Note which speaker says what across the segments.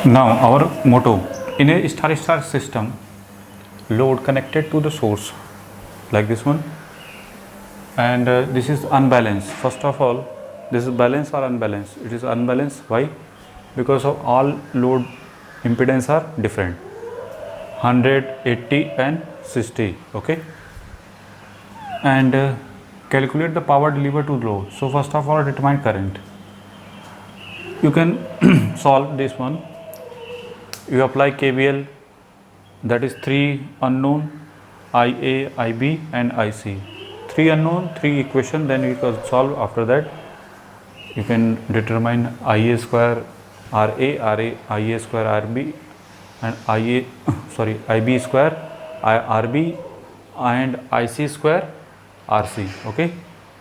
Speaker 1: Now our motto: in a star system, load connected to the source like this one, and this is unbalanced. First of all, this is balance or unbalanced? It is unbalanced. Why? Because of all load impedance are different, 100, 80 and 60. Okay, and calculate the power delivered to load. So first of all, determine current. You can solve this one. You apply KVL, that is 3 unknown, IA, IB and IC. 3 unknown, 3 equation, then you can solve. After that you can determine IA square RA, IA square RB and IB square RB and IC square RC. Okay,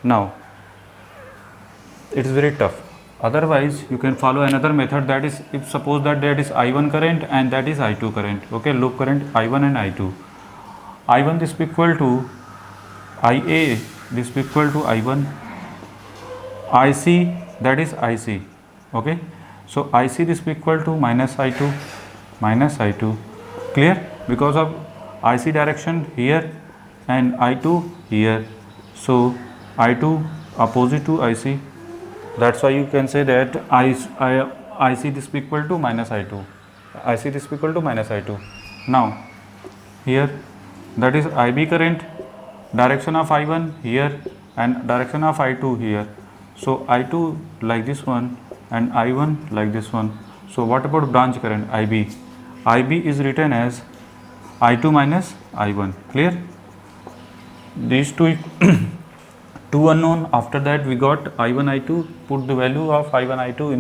Speaker 1: now it is very tough. Otherwise you can follow another method, that is, if suppose that there is I1 current and that is I2 current. Okay, loop current I1 and I2. I1 this equal to IA, this equal to I1, IC that is IC. Okay, so IC this equal to minus I2, clear, because of IC direction here and I2 here, so I2 opposite to IC. That's why you can say that IC this equal to minus I2, IC this equal to minus I2. Now here, that is IB current, direction of I1 here and direction of I2 here. So I2 like this one and I1 like this one. So what about branch current IB? IB is written as I2 minus I1. Clear? These two two unknown. After that we got I1 I2. Put the value of I1 I2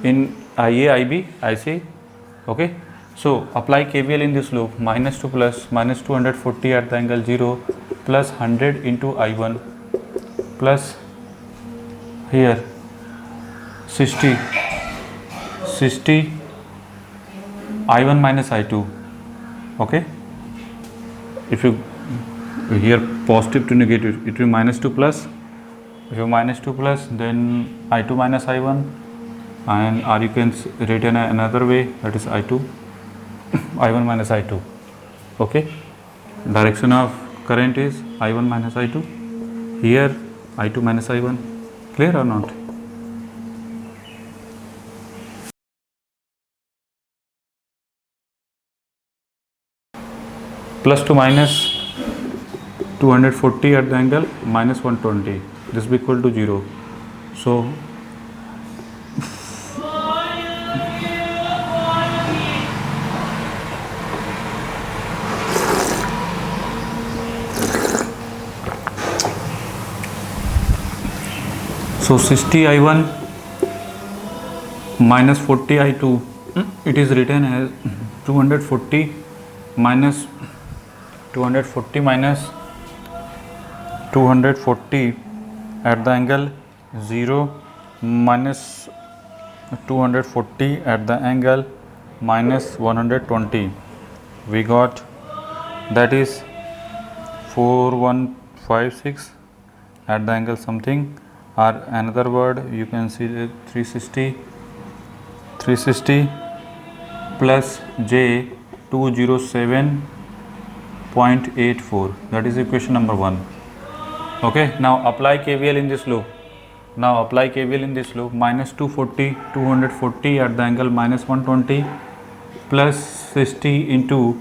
Speaker 1: in IA IB IC. Okay, so apply KVL in this loop. Minus to plus, minus 240 at the angle 0 plus 100 into I1 plus here 60 I1 minus I2. Okay, if you here positive to negative, it will minus to plus. If you minus to plus, then I2 minus I1, and or you can written another way, that is I2 I1 minus I2. Okay, direction of current is I1 minus I2, here I2 minus I1. Clear or not? Plus to minus 240 at the angle minus 120, this will be equal to 0. So so 60 I1 minus 40 I2, it is written as 240 minus 240 at the angle 0 minus 240 at the angle minus 120. We got, that is 4156 at the angle something, or another word you can see 360 plus J 207.84, that is equation number 1. Okay, now apply KVL in this loop. Minus 240 at the angle minus 120 plus 60 into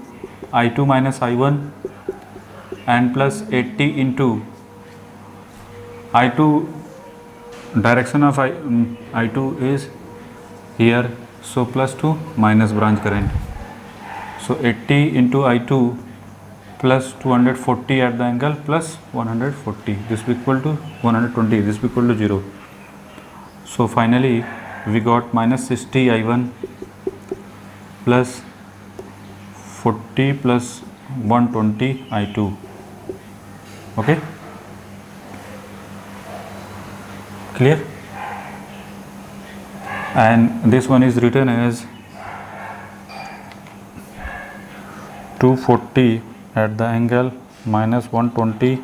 Speaker 1: I2 minus I1 and plus 80 into I2, direction of I2 is here, so plus 2 minus branch current. So 80 into I2 plus 240 at the angle plus 140, this will equal to 120, this will equal to 0. So finally we got minus 60 I1 plus 40 plus 120 I2. Okay, clear? And this one is written as 240 at the angle minus 120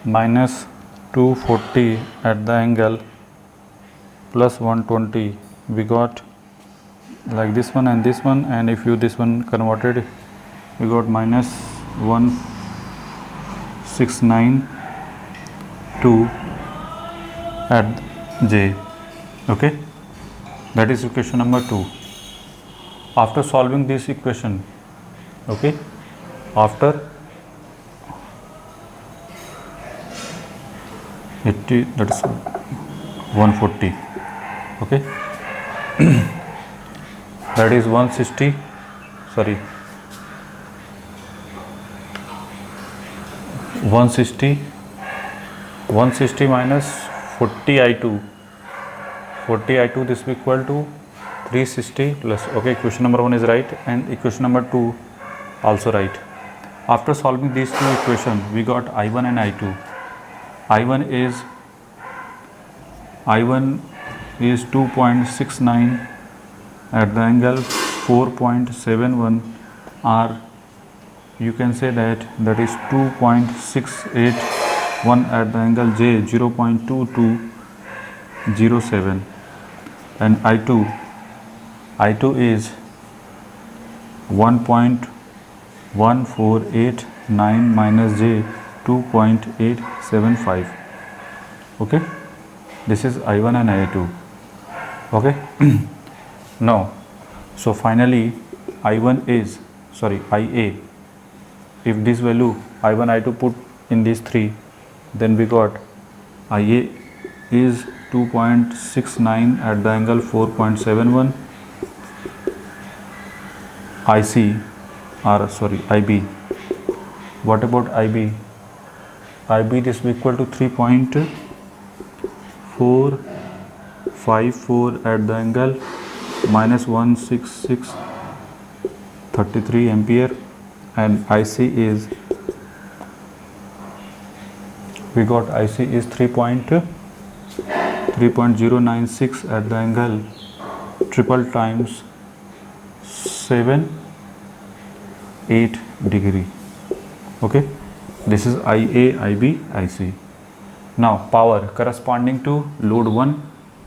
Speaker 1: minus 240 at the angle plus 120, we got like this one and this one, and if you this one converted, we got minus 1692 at j. Okay, that is equation number 2. After solving this equation, okay, after 80, that is 140, okay, that is 160, sorry, 160 minus 40i2, this will equal to 360 plus, okay, equation number 1 is right and equation number 2 also right. After solving these two equations, we got I1 and I2. I1 is 2.69 at the angle 4.71, or you can say that is 2.681 at the angle J, 0.2207, and I2 is 1.1489 minus J, 2.875. okay, this is I1 and I2. okay. Now, so finally IA, if this value I1 I2 put in these three, then we got IA is 2.69 at the angle 4.71, IB, what about IB? IB, this will equal to 3.454 at the angle minus 16633 ampere, and IC is, we got IC is 3.096 at the angle triple times 7.8 degree. okay, this is IA, IB, IC. Now power corresponding to load 1,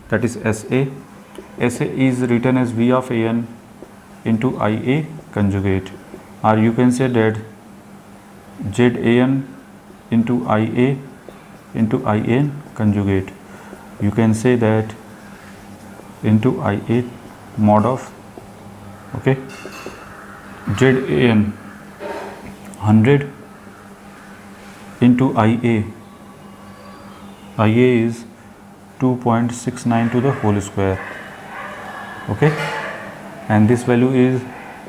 Speaker 1: that is SA. SA is written as V of AN into IA conjugate, or you can say that ZAN into IA into IN conjugate. You can say that into IA mod of, okay, ZAN 100 into IA is 2.69 to the whole square. okay, and this value is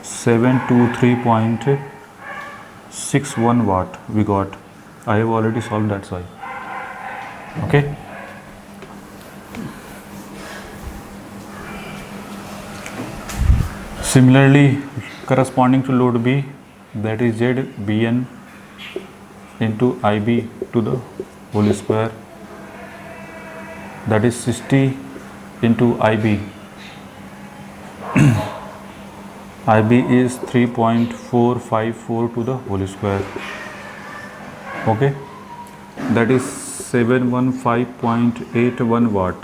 Speaker 1: 723.61 watt we got. I have already solved that side. okay, similarly corresponding to load B, that is ZBN into IB to the whole square, that is 60 into IB. IB is 3.454 to the whole square. okay, that is 715.81 watt,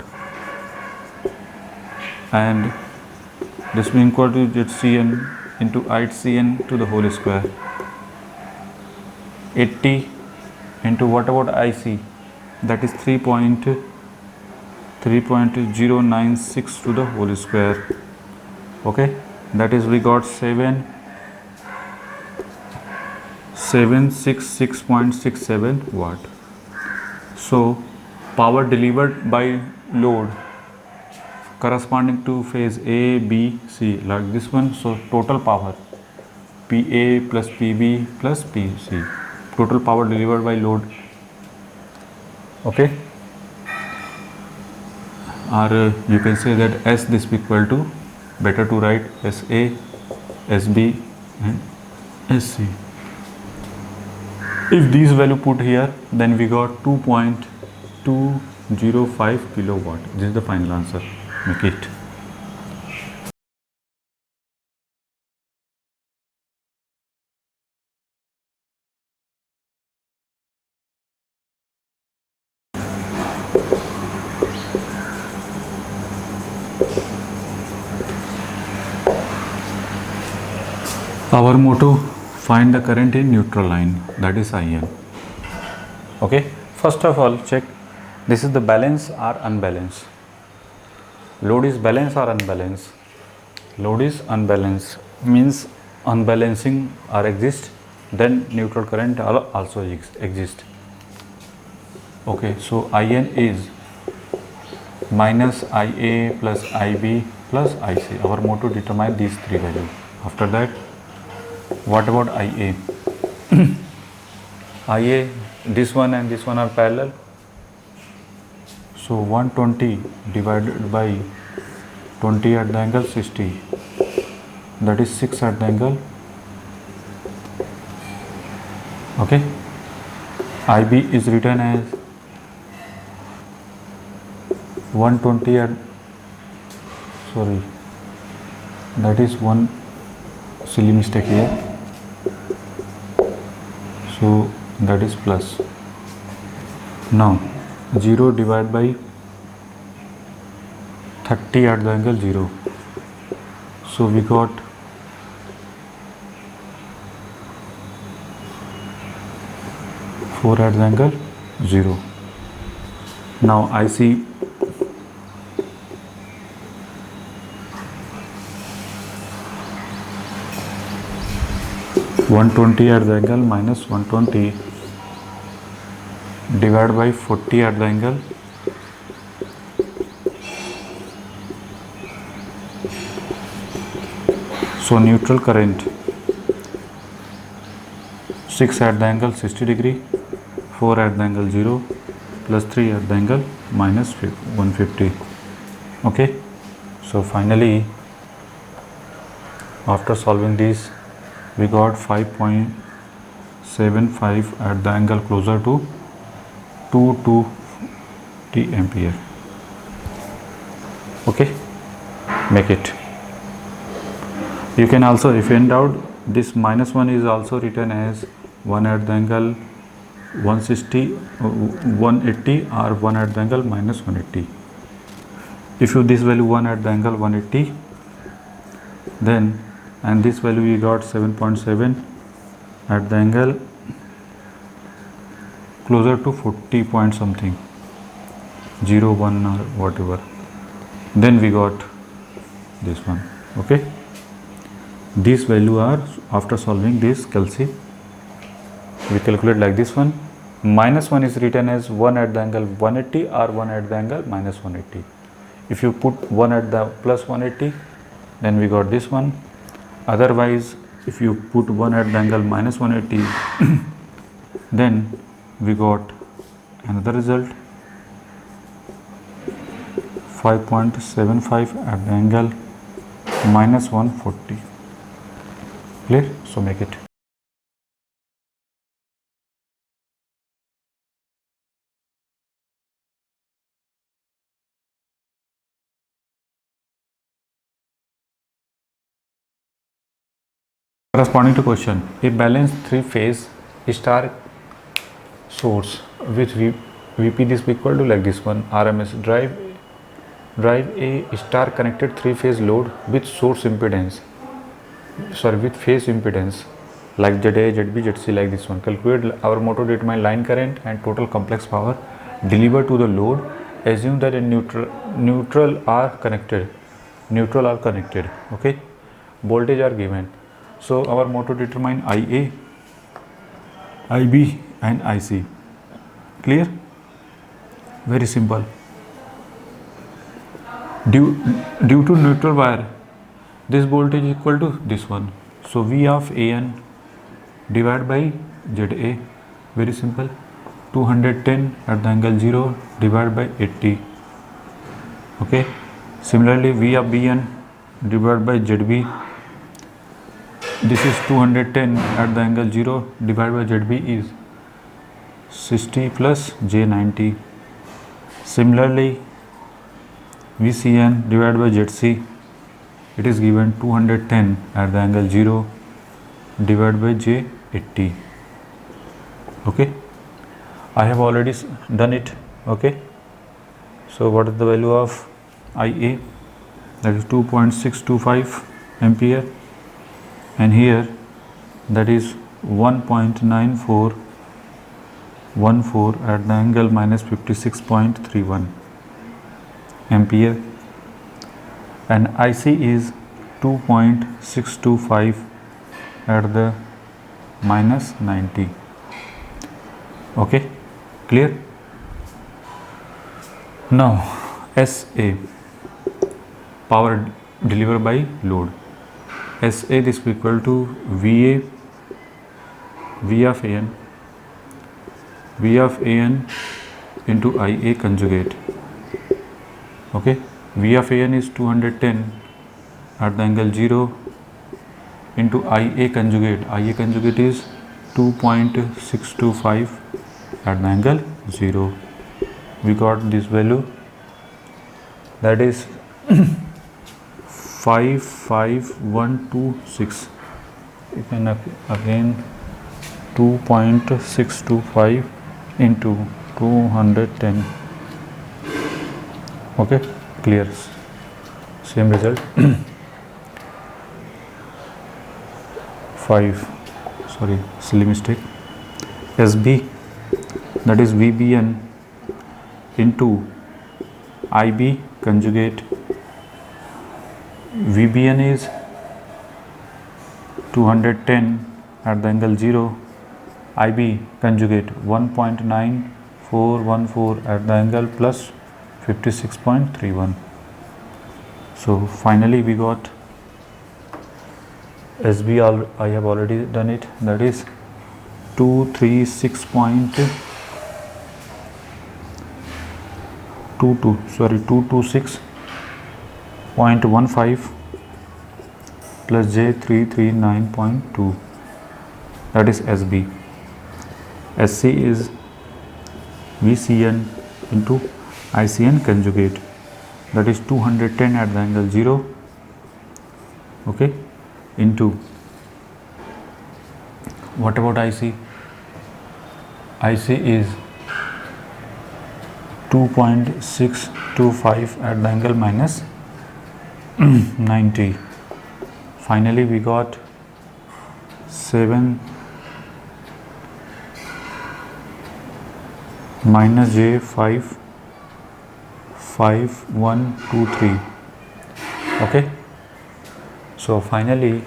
Speaker 1: and this will equal to ZCN into ICN to the whole square. 80 into what about IC, that is 3.096 to the whole square. okay, that is we got 766.67 watt. So power delivered by load corresponding to phase A, B, C, like this one. So total power PA plus PB plus PC, total power delivered by load. okay, or you can say that S, this will equal to, better to write SA, SB and SC. If these value put here, then we got 2.205 kilowatt. This is the final answer. Make it. Our motto, find the current in neutral line, that is IN. Okay, first of all check this is the balance or unbalanced. Load is balanced or unbalanced. Load is unbalanced means unbalancing or exist, then neutral current also exist. Okay, so IN is minus IA plus IB plus IC. Our motto determine these three values. After that, what about IA? IA, this one and this one are parallel. So 120 divided by 20 at the angle 60, that is 6 at the angle. Okay, IB is written as 120 at, sorry, that is one silly mistake here. So that is plus. Now 0 divided by 30 at the angle 0. So we got 4 at the angle 0. Now IC, (120) at the angle minus 120 divided by 40 at the angle. So neutral current 6 at the angle 60 degree, 4 at the angle 0 plus 3 at the angle minus 150. Okay, so finally after solving this we got 5.75 at the angle closer to 220 ampere. Okay, make it. You can also, if in doubt, this minus 1 is also written as 1 at the angle 160, 180 or 1 at the angle minus 180. If you this value 1 at the angle 180, then and this value we got 7.7 at the angle closer to 40 point something, 0, 1 or whatever, then we got this one. Okay, these value are, after solving this calci, we calculate like this one. Minus 1 is written as 1 at the angle 180 or 1 at the angle minus 180. If you put 1 at the plus 180, then we got this one. Otherwise, if you put 1 at the angle minus 180, then we got another result, 5.75 at the angle minus 140. Clear? So make it. Corresponding to question, a balanced three-phase star source with VP this equal to like this one, RMS drive a star connected three-phase load with source impedance, with phase impedance like ZA, ZB, ZC like this one. Calculate. Our motto, determine line current and total complex power delivered to the load. Assume that a neutral are connected. Okay, voltage are given. So our motto, determine IA, IB and IC. Clear? Very simple. Due to neutral wire, this voltage is equal to this one. So V of AN divided by ZA. Very simple. 210 at the angle 0 divided by 80. Okay. Similarly, V of BN divided by ZB. This is 210 at the angle 0 divided by ZB is 60 plus J90. Similarly, VCN divided by ZC, it is given 210 at the angle 0 divided by J80. Okay, I have already done it. Okay, so what is the value of IA? That is 2.625 ampere, and here that is 1.9414 at the angle minus 56.31 ampere, and IC is 2.625 at the minus 90. Okay, clear? Now SA, power delivered by load. SA is equal to VA, V of AN into IA conjugate. Okay, V of AN is 210 at the angle 0 into IA conjugate is 2.625 at the angle 0. We got this value, that is 55126. You can again 2.625 into 210. Okay, clear, same result. 5, sorry, silly mistake. SB, that is VBN into IB conjugate. VBN is 210 at the angle 0, IB conjugate 1.9414 at the angle plus 56.31. So finally we got SB, I have already done it, that is 226.15 plus J339.2, that is SB. SC is VCN into ICN conjugate, that is 210 at the angle 0, okay, into, what about IC? IC is 2.625 at the angle minus 90. Finally we got 7 minus J5 5123. Okay, so finally,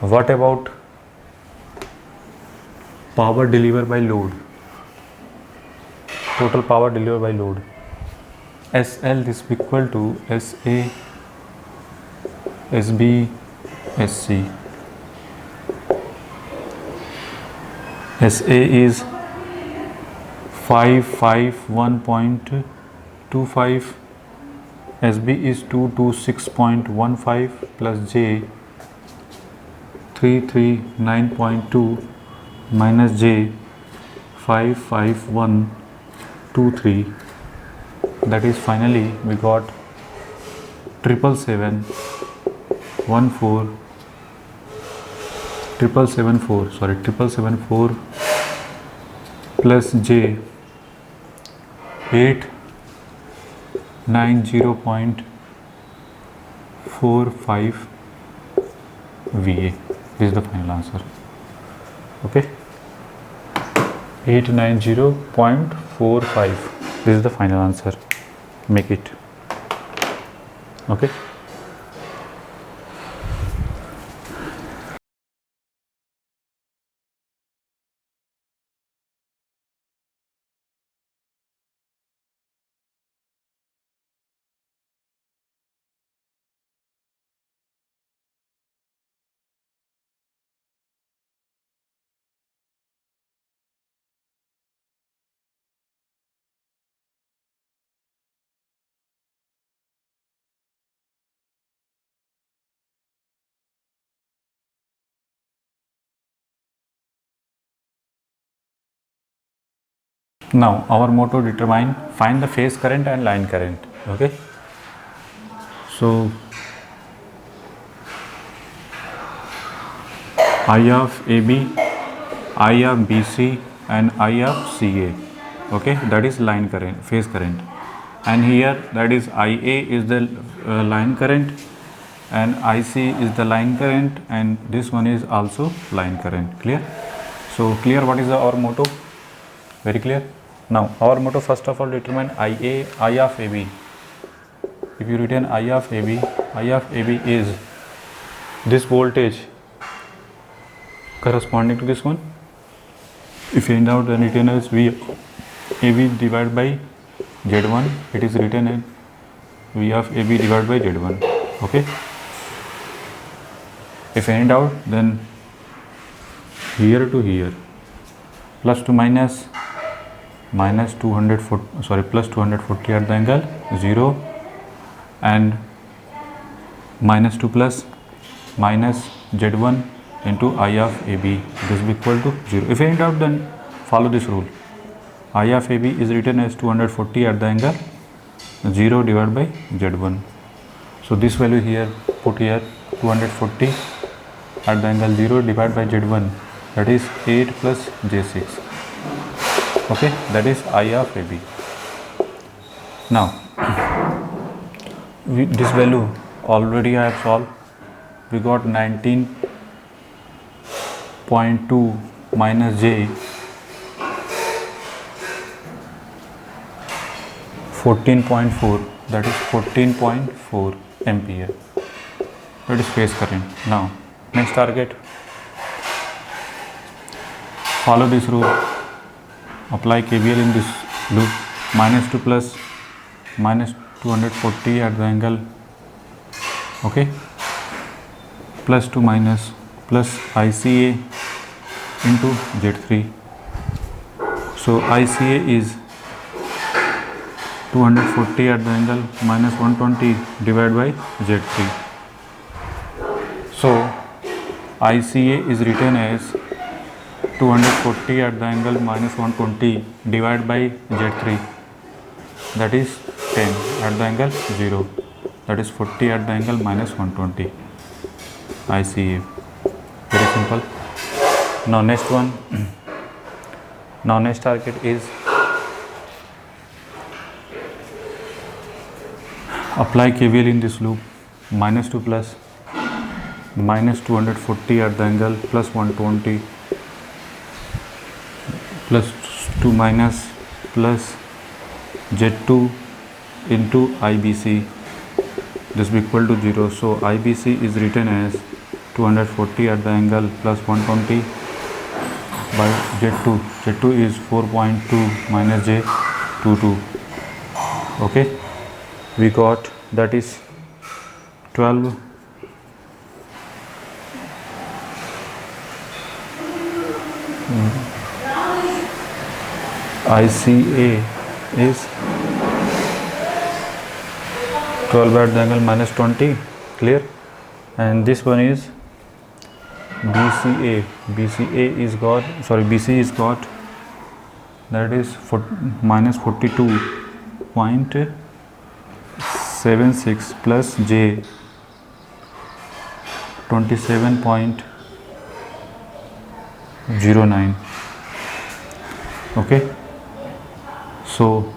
Speaker 1: what about power delivered by load? Total power delivered by load. SL is equal to SA, SB, SC. SA is 551.25, SB is 226.15 plus J 339.2 minus J 55123, that is finally we got 777 plus J 890.45 VA. This is the final answer. Okay, 890.45. This is the final answer. Make it. Okay. Now our motto, find the phase current and line current. Okay, so I of AB, I of BC and I of CA. Okay, that is line current, phase current, and here that is IA is the line current and IC is the line current, and this one is also line current. Clear? So clear what is our motto? Very clear. Now our motto, first of all, determine IA, I of AB. If you retain I of AB, I of AB is this voltage corresponding to this one. If you find out, then retain as V AB divided by Z1, it is written as V of AB divided by Z1. Okay. If any doubt, then here to here, plus to minus, minus 240, sorry, plus 240 at the angle 0, and minus to plus, minus Z1 into I of AB, this is equal to 0. If any doubt, then follow this rule. I of AB is written as 240 at the angle 0 divided by Z1. So this value here, put here 240 at the angle 0 divided by Z1, that is 8 plus J6. Okay, that is I of AB. Now this value already I have solved. We got 19.2 minus J 14.4, that is 14.4 ampere. That is phase current. Now next target, follow this rule, apply KVL in this loop, minus to plus, minus 240 at the angle, okay, plus to minus, plus ICA into Z3. So ICA is 240 at the angle minus 120 divided by Z3. So ICA is written as 240 at the angle minus 120 divided by Z3, that is 10 at the angle 0, that is 40 at the angle minus 120. ICA. Very simple. Now next one. Now next target is apply KVL in this loop, minus to plus, minus 240 at the angle plus 120, plus to minus, plus Z2 into IBC, this will be equal to 0. So IBC is written as 240 at the angle plus 120 by Z2. Z2 is 4.2 minus J22. Okay, we got, that is 12 ICA is 12 at the angle minus 20. Clear? And this one is BCA. BCA is got, sorry, BC is got, that is minus 42.76 plus J 27.09. Okay, so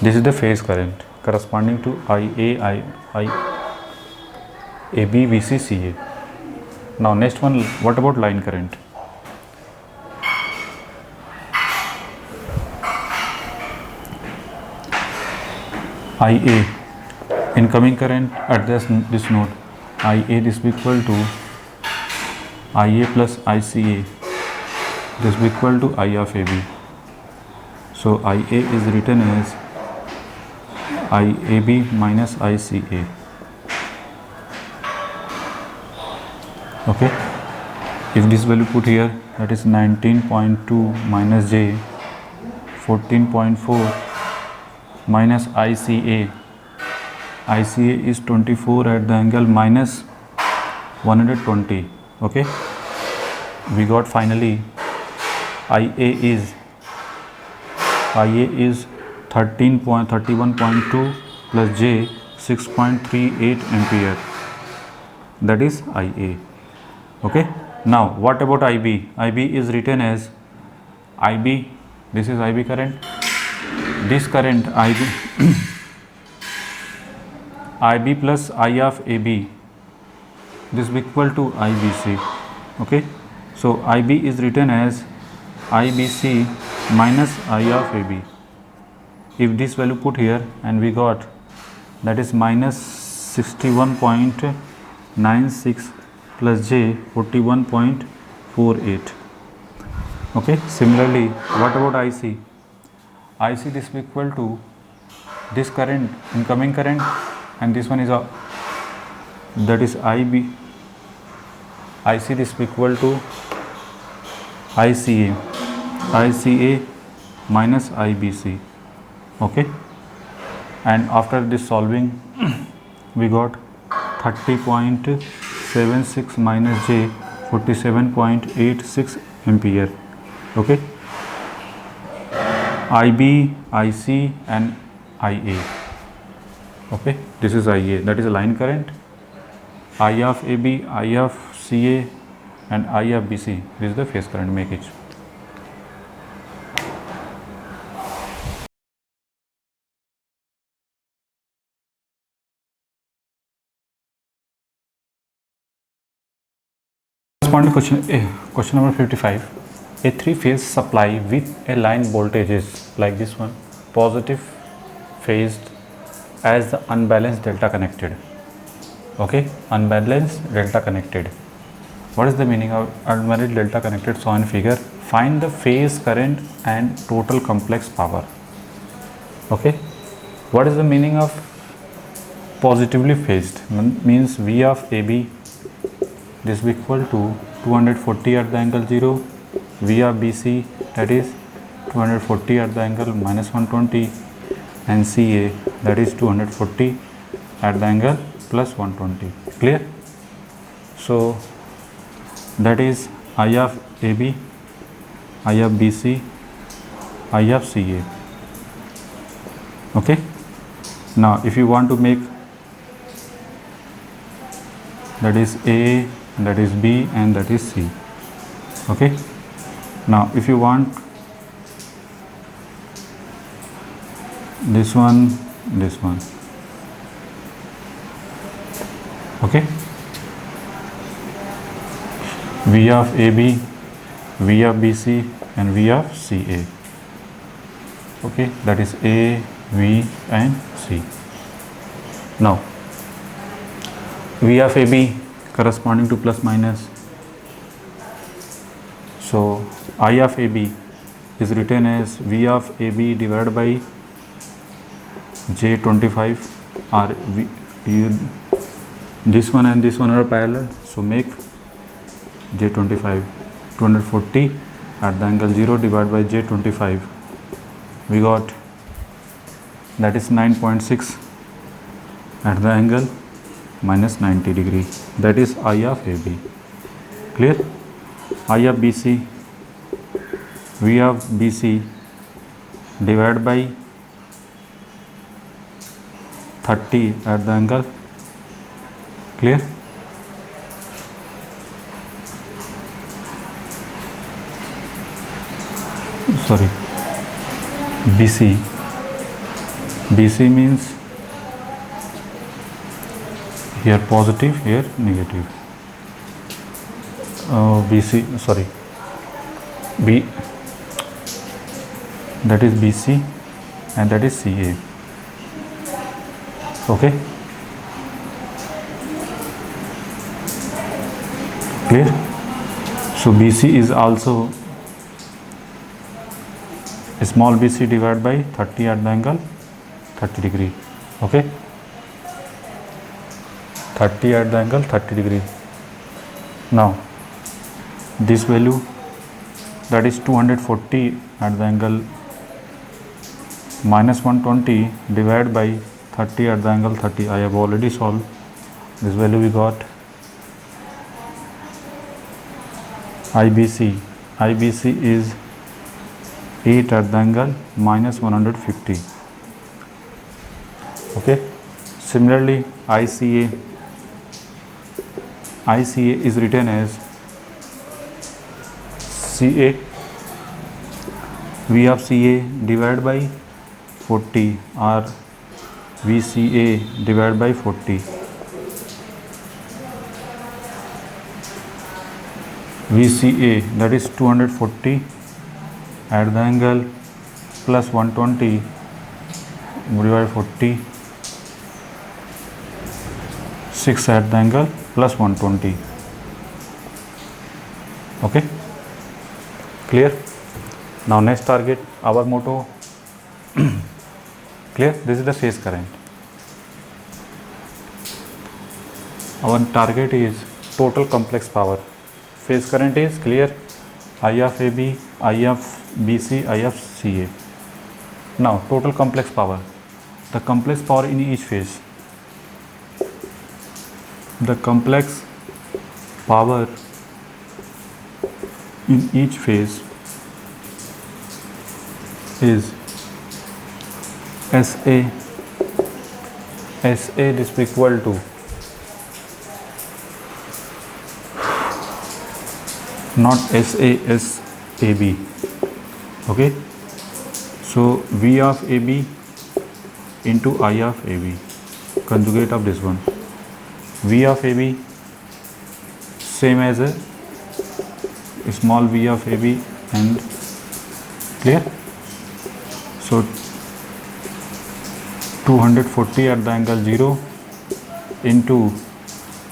Speaker 1: this is the phase current corresponding to IA, AB, BC, CA. Now next one, what about line current? IA, incoming current at this node, IA, this will be equal to IA plus ICA, this will be equal to I of AB. So IA is written as IAB minus ICA. Okay, if this value put here, that is 19.2 minus J 14.4 minus ICA. ICA is 24 at the angle minus 120. Okay, we got finally IA is 13.31.2 plus J 6.38 ampere, that is IA. Okay, now what about IB? IB is written as IB, this is IB current, this current IB IB plus I of AB, this will be equal to IBC. Okay, so IB is written as IBC minus I of AB. If this value put here and we got that is minus 61.96 plus J 41.48. Okay, similarly what about IC? IC this will be equal to this current, incoming current, and this one is a, that is IB. IC this will be equal to ICA minus IBC. Okay, and after this solving we got 30.76 minus J 47.86 ampere. Okay, IB, IC and IA. Okay, this is IA, that is a line current. I of AB, I of CA and I of BC, this is the phase current. Make it. Corresponding question number 55. A three-phase supply with a line voltage is like this one, positive phased as the unbalanced delta connected. Okay, unbalanced delta connected. What is the meaning of unbalanced delta connected? So in figure, find the phase current and total complex power. Okay, what is the meaning of positively phased? Means V of AB, this will be equal to 240 at the angle 0, V of BC, that is 240 at the angle minus 120, and CA, that is 240 at the angle plus 120. Clear? So that is I of AB, I of BC, I of CA. Okay, now if you want to make, that is A, that is B and that is C. Okay, now if you want this one, okay, V of AB, V of BC and V of CA. Okay, that is A, V and C. Now V of AB corresponding to plus minus, so I of AB is written as V of AB divided by J25, or this one and this one are parallel, so make J25 240 at the angle 0 divided by J25, we got that is 9.6 at the angle minus 90 degree, that is I of AB. Clear? I of BC, V of BC divided by 30 at the angle. Clear? Sorry, BC means here positive, here negative. BC, sorry, B, that is BC and that is CA. Okay, clear? So BC is also small bc divided by 30 at the angle 30 degree. Okay, 30 at the angle 30 degree. Now this value, that is 240 at the angle minus 120 divided by 30 at the angle 30. I have already solved this value. We got IBC is 8 at the angle minus 150. Okay, similarly ICA is written as CA, V of CA divided by 40 or VCA divided by 40. VCA, that is 240 at the angle plus 120 divided 40, 6 at the angle plus 120. Okay, clear? Now next target, our motto. Clear? This is the phase current. Our target is total complex power. Phase current is clear, I of AB, I of BC, I of CA. Now total complex power, the complex power in each phase. The complex power in each phase is SA is equal to not SA, SAB. Okay, so V of AB into I of AB, conjugate of this one. V of AB same as a small v of AB, and clear. So 240 at the angle 0 into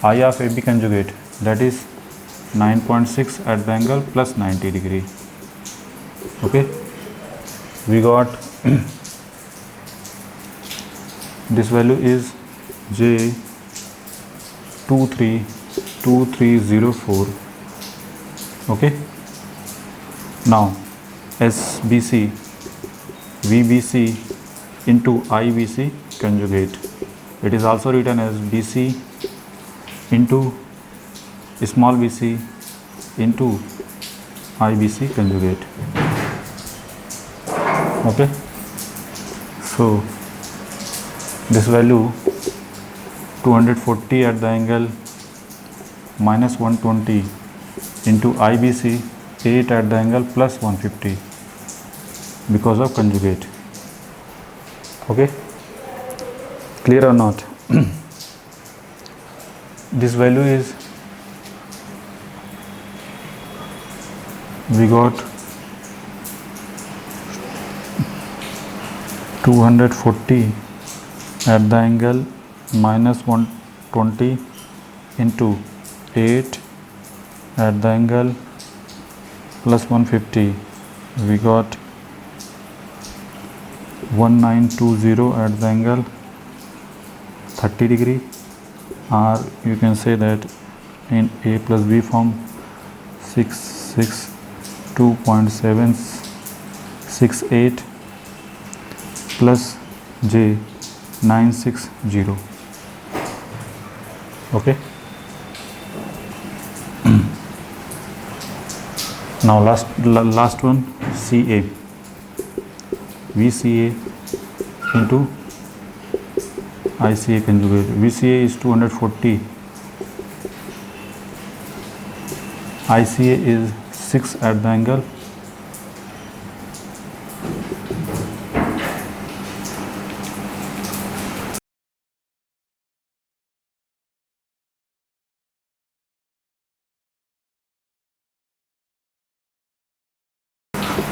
Speaker 1: I of AB conjugate, that is 9.6 at the angle plus 90 degree. Okay, we got this value is J 232304. Okay, now SBC VBC into IBC conjugate, it is also written as BC into small bc into IBC conjugate. Okay, so this value 240 at the angle minus 120 into IBC 8 at the angle plus 150 because of conjugate. Okay, clear or not? This value is, we got 240 at the angle minus 120 into 8 at the angle plus 150, we got 1920 at the angle 30 degree, or you can say that in A plus B form 662.768 plus J 960. Okay, now last one, CA VCA into ICA conjugate. VCA is 240, ICA is 6 at the angle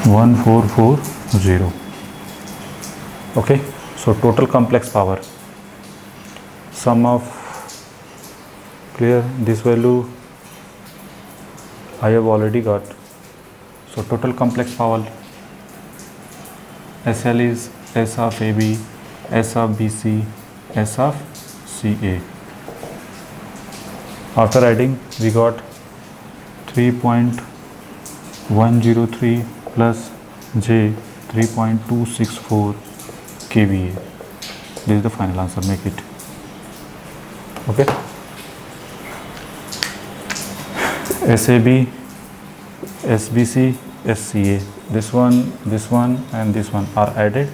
Speaker 1: (1440). Okay, so total complex power, sum of, clear, this value I have already got. So total complex power SL is S of AB, S of BC, S of CA. After adding, we got 3.103 plus J 3.264 kVA. This is the final answer. Make it. Okay. SAB, SBC, SCA. This one, and this one are added.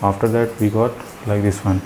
Speaker 1: After that, we got like this one.